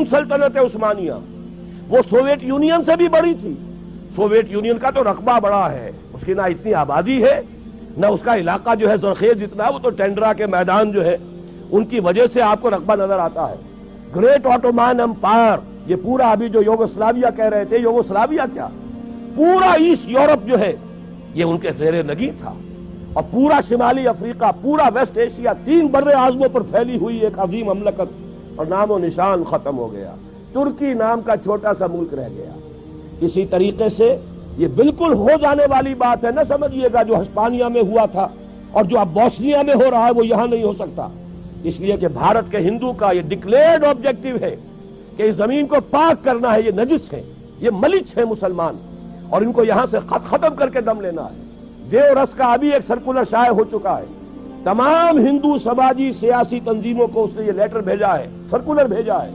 عظیم سلطنت عثمانیہ، وہ Soviet union سے بھی بڑی تھی۔ سوویت یونین کا تو رقبہ بڑا ہے، اس کی نہ اتنی آبادی ہے، نہ اس کا علاقہ جو ہے زرخیز اتنا، وہ تو ٹینڈرا کے میدان جو ہے ان کی وجہ سے آپ کو رقبہ نظر آتا ہے۔ گریٹ آٹومان امپائر، یہ پورا ابھی جو یوگوسلاویہ کہہ رہے تھے، یوگوسلاویہ کیا، پورا ایسٹ یورپ جو ہے یہ ان کے زیر نگین تھا، اور پورا شمالی افریقہ، پورا ویسٹ ایشیا، 3 بر اعظموں پر پھیلی ہوئی ایک عظیم مملکت، اور نام و نشان ختم ہو گیا، ترکی نام کا چھوٹا سا ملک رہ گیا۔ اسی طریقے سے یہ بالکل ہو جانے والی بات ہے، نہ سمجھیے گا جو ہسپانیہ میں ہوا تھا اور جو اب بوسنیا میں ہو رہا ہے وہ یہاں نہیں ہو سکتا، اس لیے کہ بھارت کے ہندو کا یہ ڈکلیئرڈ آبجیکٹو ہے کہ اس زمین کو پاک کرنا ہے، یہ نجس ہے، یہ ملچ ہے مسلمان، اور ان کو یہاں سے ختم کر کے دم لینا ہے۔ دیو رس کا ابھی ایک سرکولر شائع ہو چکا ہے، تمام ہندو سماجی سیاسی تنظیموں کو اس نے یہ لیٹر بھیجا ہے، سرکولر بھیجا ہے